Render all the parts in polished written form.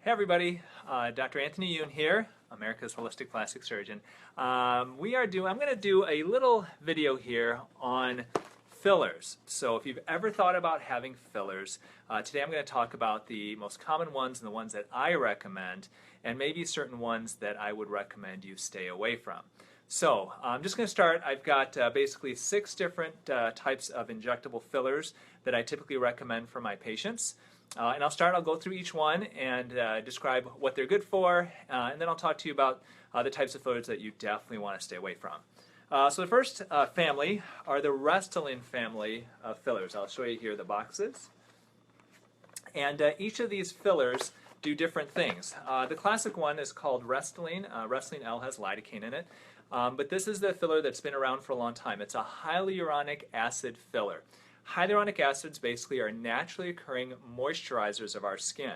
Hey everybody, Dr. Anthony Youn here, America's Holistic Plastic Surgeon. I'm going to do a little video here on fillers. So if you've ever thought about having fillers, today I'm going to talk about the most common ones and the ones that I recommend, and maybe certain ones that I would recommend you stay away from. So I'm just going to start. I've got basically 6 different types of injectable fillers that I typically recommend for my patients. And I'll go through each one and describe what they're good for, and then I'll talk to you about the types of fillers that you definitely want to stay away from. So the first family are the Restylane family of fillers. I'll show you here the boxes. And each of these fillers do different things. The classic one is called Restylane. Restylane L has lidocaine in it. But this is the filler that's been around for a long time. It's a hyaluronic acid filler. Hyaluronic acids basically are naturally occurring moisturizers of our skin.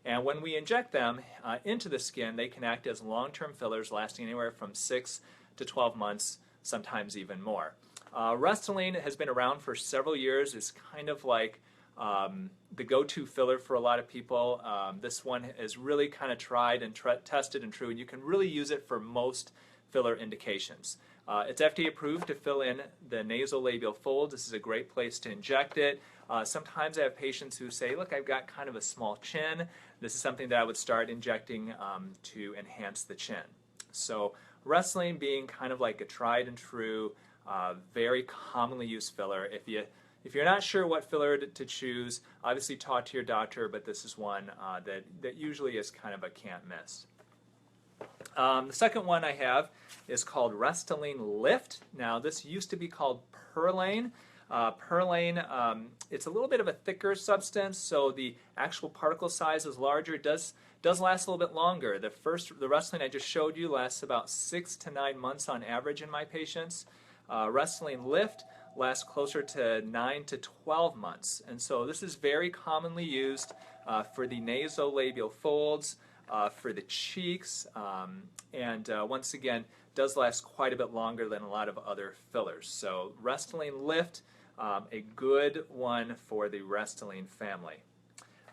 And when we inject them into the skin, they can act as long-term fillers lasting anywhere from 6 to 12 months, sometimes even more. Restylane has been around for several years. It's kind of like the go-to filler for a lot of people. This one is really kind of tried and tested and true, and you can really use it for most filler indications. It's FDA approved to fill in the nasolabial folds. This is a great place to inject it. Sometimes I have patients who say, look, I've got kind of a small chin. This is something that I would start injecting to enhance the chin. So Restylane being kind of like a tried and true, very commonly used filler. If you're not sure what filler to choose, obviously talk to your doctor, but this is one that usually is kind of a can't miss. The second one I have is called Restylane Lift. Now this used to be called Perlane. Perlane, it's a little bit of a thicker substance, so the actual particle size is larger. It does last a little bit longer. The Restylane I just showed you lasts about 6 to 9 months on average in my patients. Restylane Lift lasts closer to 9 to 12 months. And so this is very commonly used for the nasolabial folds, for the cheeks, and once again does last quite a bit longer than a lot of other fillers. So Restylane Lift, a good one for the Restylane family.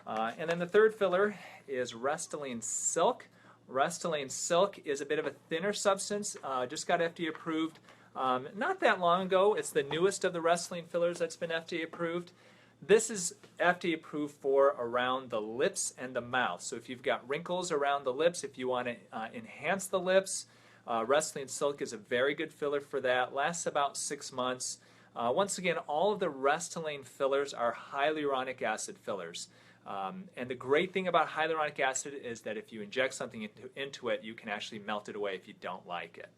And then the third filler is Restylane Silk. Restylane Silk is a bit of a thinner substance, just got FDA approved not that long ago. It's the newest of the Restylane fillers that's been FDA approved. This is FDA approved for around the lips and the mouth. So if you've got wrinkles around the lips, if you want to enhance the lips, Restylane Silk is a very good filler for that. Lasts about 6 months. Once again, all of the Restylane fillers are hyaluronic acid fillers. And the great thing about hyaluronic acid is that if you inject something into it, you can actually melt it away if you don't like it.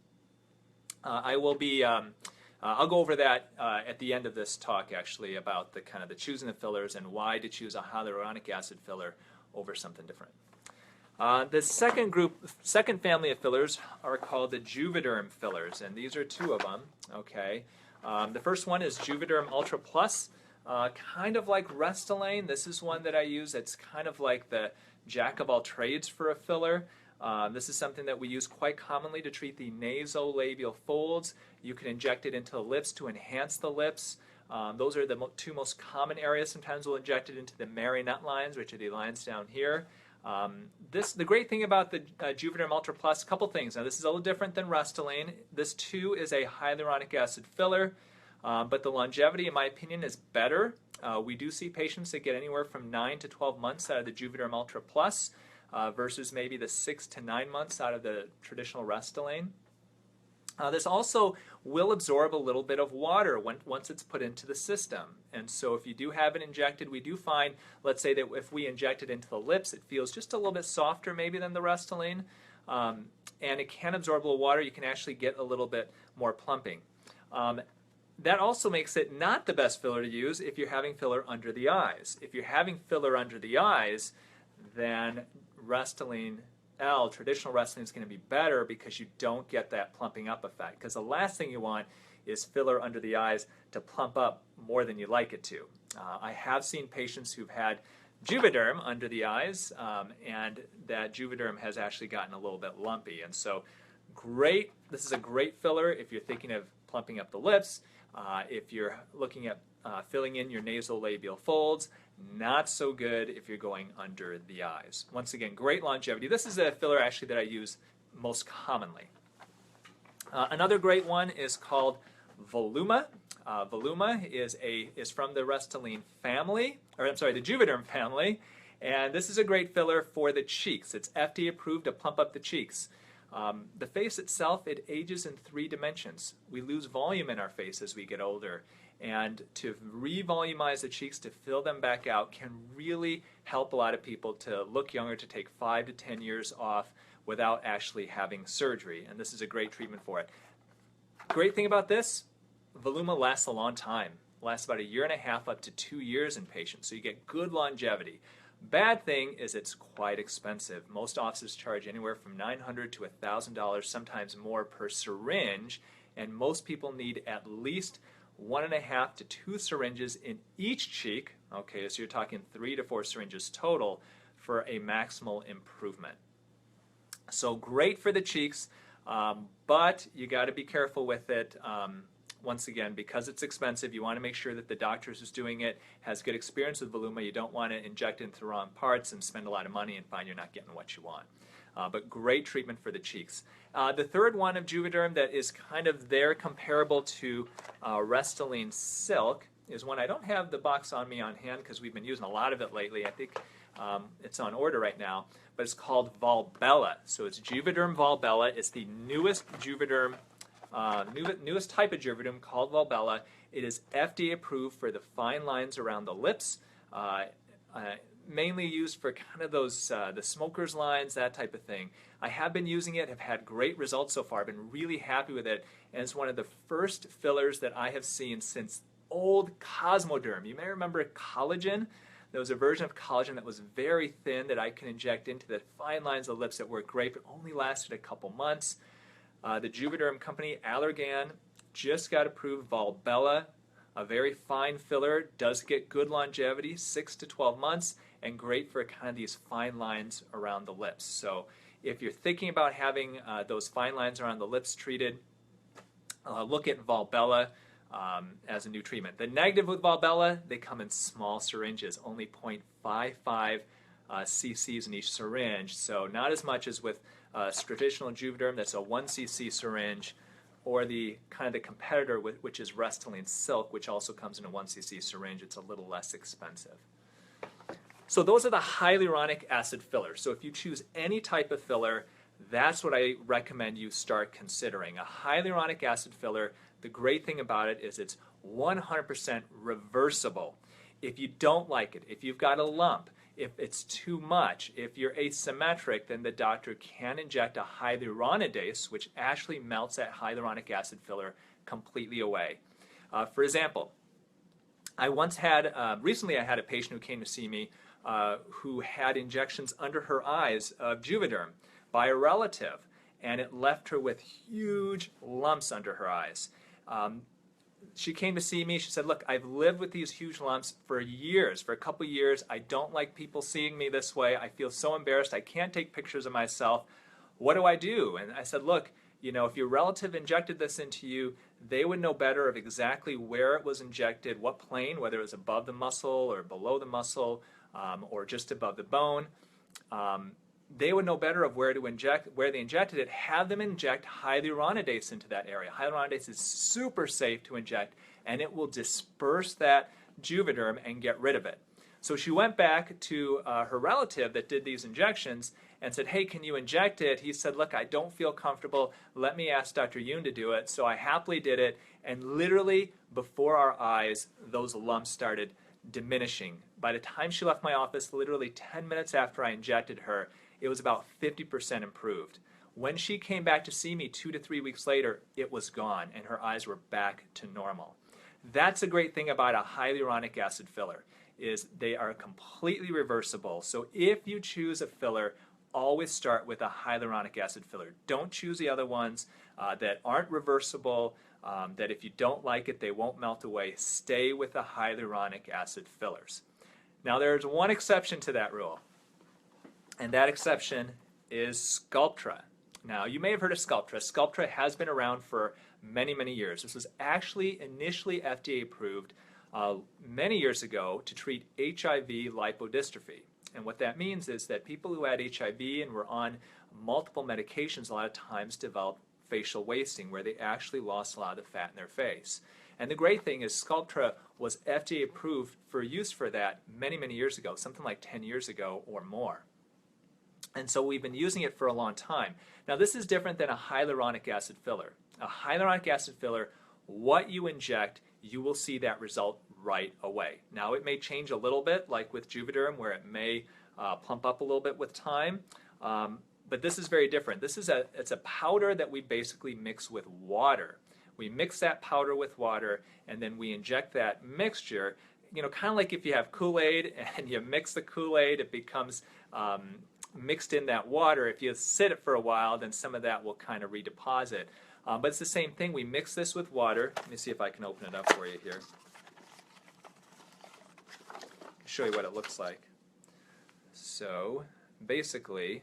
I'll go over that at the end of this talk, actually, about the choosing the fillers and why to choose a hyaluronic acid filler over something different. The second family of fillers are called the Juvederm Fillers, and these are 2 of them. Okay, the first one is Juvederm Ultra Plus, kind of like Restylane. This is one that I use. It's kind of like the jack of all trades for a filler. This is something that we use quite commonly to treat the nasolabial folds. You can inject it into the lips to enhance the lips. Those are the 2 most common areas. Sometimes we'll inject it into the marionette lines, which are the lines down here. The great thing about the Juvederm Ultra Plus, a couple things. Now this is a little different than Restylane. This too is a hyaluronic acid filler, but the longevity, in my opinion, is better. We do see patients that get anywhere from 9 to 12 months out of the Juvederm Ultra Plus. Versus maybe the 6 to 9 months out of the traditional Restylane. This also will absorb a little bit of water once it's put into the system. And so if you do have it injected, we do find, let's say that if we inject it into the lips, it feels just a little bit softer maybe than the Restylane. And it can absorb a little water. You can actually get a little bit more plumping. That also makes it not the best filler to use if you're having filler under the eyes. If you're having filler under the eyes, then Restylane L, traditional Restylane, is going to be better because you don't get that plumping up effect. Because the last thing you want is filler under the eyes to plump up more than you like it to. I have seen patients who've had Juvederm under the eyes, and that Juvederm has actually gotten a little bit lumpy. And so, this is a great filler if you're thinking of plumping up the lips, if you're looking at filling in your nasolabial folds. Not so good if you're going under the eyes. Once again, great longevity. This is a filler actually that I use most commonly. Another great one is called Voluma. Voluma is from the Restylane family, or I'm sorry, the Juvederm family, and this is a great filler for the cheeks. It's FDA approved to plump up the cheeks. The face itself, it ages in 3 dimensions. We lose volume in our face as we get older, and to revolumize the cheeks, to fill them back out, can really help a lot of people to look younger, to take 5 to 10 years off without actually having surgery, and this is a great treatment for it. Great thing about this, Voluma lasts a long time. Lasts about 1.5 years up to 2 years in patients, so you get good longevity. Bad thing is it's quite expensive. Most offices charge anywhere from $900 to $1,000, sometimes more per syringe, and most people need at least 1.5 to 2 syringes in each cheek. Okay, so you're talking 3 to 4 syringes total for a maximal improvement. So great for the cheeks, but you got to be careful with it. Once again, because it's expensive, you want to make sure that the doctor who's doing it has good experience with Voluma. You don't want to inject into the wrong parts and spend a lot of money and find you're not getting what you want. But great treatment for the cheeks. The third one of Juvederm that is kind of there comparable to Restylane Silk is one I don't have the box on me on hand because we've been using a lot of it lately. I think it's on order right now, but it's called Vall. So it's Juvederm Vall. It's the newest Juvederm newest type of Juvederm called Vall. It is FDA approved for the fine lines around the lips, mainly used for kind of those the smoker's lines, that type of thing. I have been using it, have had great results so far. I've been really happy with it, and it's one of the first fillers that I have seen since old Cosmoderm. You may remember collagen. There was a version of collagen that was very thin that I can inject into the fine lines of the lips that worked great, but only lasted a couple months. The Juvederm company, Allergan, just got approved Vall, a very fine filler, does get good longevity, 6 to 12 months, and great for kind of these fine lines around the lips. So if you're thinking about having those fine lines around the lips treated, look at Vall as a new treatment. The negative with Vall, they come in small syringes, only 0.55 cc's in each syringe, so not as much as with traditional Juvederm, that's a 1 cc syringe, or the kind of the competitor, which is Restylane Silk, which also comes in a 1 cc syringe. It's a little less expensive. So those are the hyaluronic acid fillers. So if you choose any type of filler, that's what I recommend you start considering. A hyaluronic acid filler, the great thing about it is it's 100% reversible. If you don't like it, if you've got a lump, if it's too much, if you're asymmetric, then the doctor can inject a hyaluronidase, which actually melts that hyaluronic acid filler completely away. For example, recently I had a patient who came to see me who had injections under her eyes of Juvederm by a relative, and it left her with huge lumps under her eyes. She came to see me. She said, look, I've lived with these huge lumps for years, for a couple years. I don't like people seeing me this way. I feel so embarrassed. I can't take pictures of myself. What do I do? And I said, look, you know, if your relative injected this into you, they would know better of exactly where it was injected, what plane, whether it was above the muscle or below the muscle or just above the bone. They would know better of where they injected it. Have them inject hyaluronidase into that area. Hyaluronidase is super safe to inject, and it will disperse that Juvederm and get rid of it. So she went back to her relative that did these injections and said, hey, can you inject it? He said, look, I don't feel comfortable. Let me ask Dr. Youn to do it. So I happily did it, and literally before our eyes, those lumps started diminishing. By the time she left my office, literally 10 minutes after I injected her, it was about 50% improved. When she came back to see me 2 to 3 weeks later, it was gone, and her eyes were back to normal. That's a great thing about a hyaluronic acid filler, is they are completely reversible. So if you choose a filler, always start with a hyaluronic acid filler. Don't choose the other ones that aren't reversible, that if you don't like it, they won't melt away. Stay with the hyaluronic acid fillers. Now there's one exception to that rule, and that exception is Sculptra. Now you may have heard of Sculptra. Sculptra has been around for many, many years. This was actually initially FDA approved many years ago to treat HIV lipodystrophy. And what that means is that people who had HIV and were on multiple medications a lot of times developed facial wasting, where they actually lost a lot of the fat in their face. And the great thing is Sculptra was FDA approved for use for that many, many years ago, something like 10 years ago or more. And so we've been using it for a long time. Now this is different than a hyaluronic acid filler. A hyaluronic acid filler, what you inject, you will see that result right away. Now it may change a little bit, like with Juvederm, where it may plump up a little bit with time. But this is very different. It's a powder that we basically mix with water. We mix that powder with water, and then we inject that mixture. You know, kind of like if you have Kool-Aid and you mix the Kool-Aid, it becomes mixed in that water. If you sit it for a while, then some of that will kind of redeposit. But it's the same thing. We mix this with water. Let me see if I can open it up for you here. Show you what it looks like. So basically,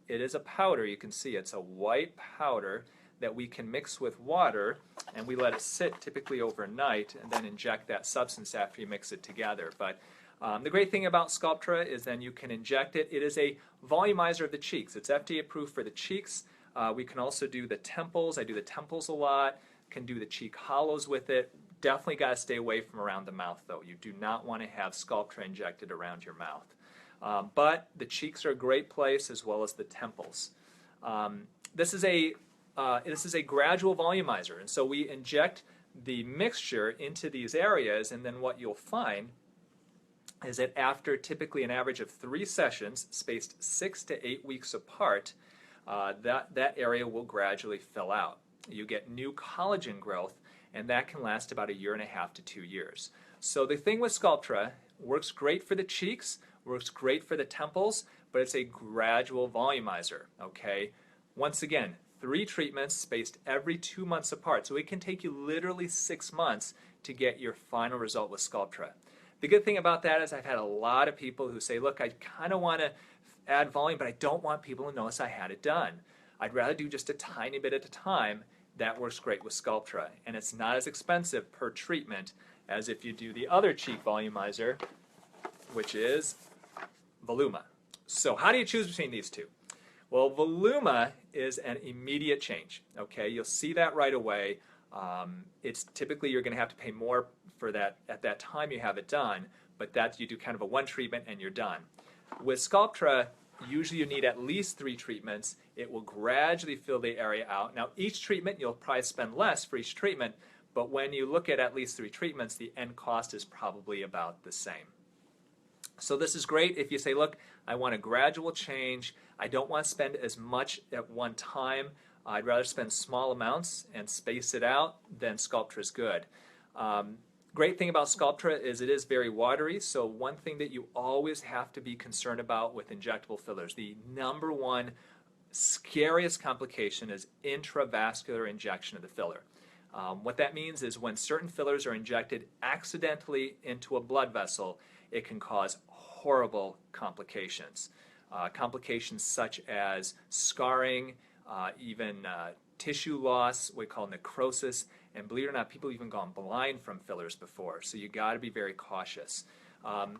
it is a powder. You can see it's a white powder that we can mix with water, and we let it sit typically overnight and then inject that substance after you mix it together. But the great thing about Sculptra is then you can inject it. It is a volumizer of the cheeks. It's FDA approved for the cheeks. We can also do the temples. I do the temples a lot. Can do the cheek hollows with it. Definitely got to stay away from around the mouth, though. You do not want to have Sculptra injected around your mouth. But the cheeks are a great place, as well as the temples. This is a gradual volumizer, and so we inject the mixture into these areas, and then what you'll find is that after typically an average of 3 sessions, spaced 6 to 8 weeks apart, that area will gradually fill out. You get new collagen growth, and that can last about 1.5 years to 2 years. So the thing with Sculptra, works great for the cheeks, works great for the temples, but it's a gradual volumizer, okay? Once again, 3 treatments spaced every 2 months apart. So it can take you literally 6 months to get your final result with Sculptra. The good thing about that is I've had a lot of people who say, look, I kind of want to add volume, but I don't want people to notice I had it done. I'd rather do just a tiny bit at a time. That works great with Sculptra. And it's not as expensive per treatment as if you do the other cheek volumizer, which is Voluma. So how do you choose between these two? Well, Voluma is an immediate change. Okay, you'll see that right away. It's typically you're going to have to pay more for that at that time you have it done, but that you do kind of a 1 treatment and you're done. With Sculptra, usually you need at least 3 treatments. It will gradually fill the area out. Now, each treatment, you'll probably spend less for each treatment, but when you look at least 3 treatments, the end cost is probably about the same. So this is great if you say, look, I want a gradual change. I don't want to spend as much at one time. I'd rather spend small amounts and space it out. Then Sculptra is good. Great thing about Sculptra is it is very watery, so one thing that you always have to be concerned about with injectable fillers, the #1 scariest complication is intravascular injection of the filler. What that means is when certain fillers are injected accidentally into a blood vessel, it can cause horrible complications. Complications such as scarring, even tissue loss, we call necrosis, and believe it or not, people have even gone blind from fillers before, so you got to be very cautious.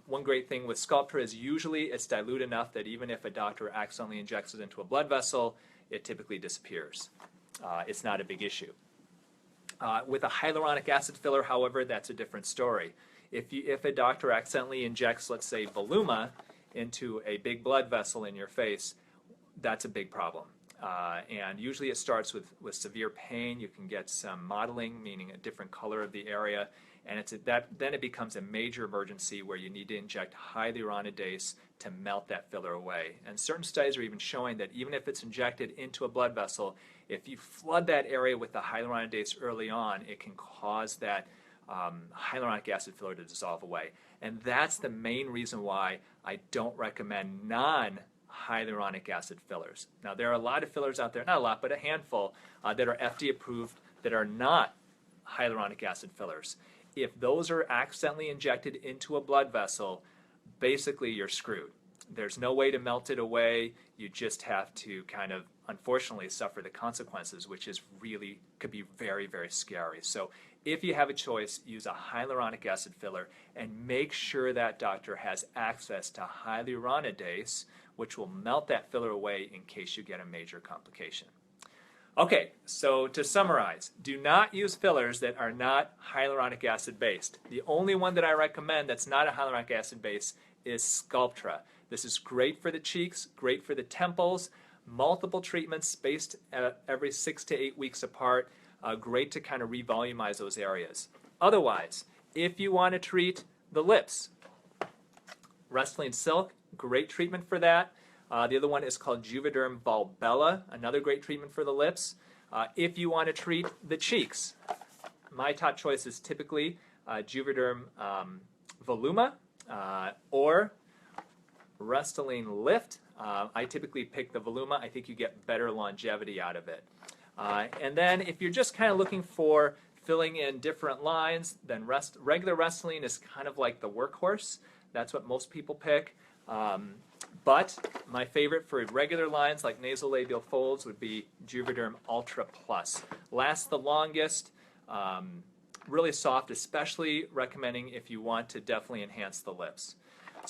One great thing with Sculptra is usually it's dilute enough that even if a doctor accidentally injects it into a blood vessel, it typically disappears. It's not a big issue. With a hyaluronic acid filler, however, that's a different story. If a doctor accidentally injects, let's say, Voluma into a big blood vessel in your face, that's a big problem. And usually it starts with severe pain. You can get some mottling, meaning a different color of the area, and then it becomes a major emergency where you need to inject hyaluronidase to melt that filler away. And certain studies are even showing that even if it's injected into a blood vessel, if you flood that area with the hyaluronidase early on, it can cause that hyaluronic acid filler to dissolve away. And that's the main reason why I don't recommend non-hyaluronic acid fillers. Now, there are a lot of fillers out there, not a lot, but a handful, that are FDA approved that are not hyaluronic acid fillers. If those are accidentally injected into a blood vessel, basically you're screwed. There's no way to melt it away. You just have to kind of, unfortunately, suffer the consequences, which is really, could be very, very scary. So if you have a choice, use a hyaluronic acid filler and make sure that doctor has access to hyaluronidase, which will melt that filler away in case you get a major complication. Okay, so to summarize, do not use fillers that are not hyaluronic acid based. The only one that I recommend that's not a hyaluronic acid base is Sculptra. This is great for the cheeks, great for the temples, multiple treatments spaced every 6 to 8 weeks apart, great to kind of revolumize those areas. Otherwise, if you want to treat the lips, Restylane Silk, great treatment for that. The other one is called Juvederm Vall, another great treatment for the lips. If you want to treat the cheeks, my top choice is typically Juvederm Voluma or Restylane Lift. I typically pick the Voluma. I think you get better longevity out of it. And then if you're just kind of looking for filling in different lines, then regular Restylane is kind of like the workhorse. That's what most people pick. But my favorite for regular lines like nasolabial folds would be Juvederm Ultra Plus. Lasts the longest, really soft, especially recommending if you want to definitely enhance the lips.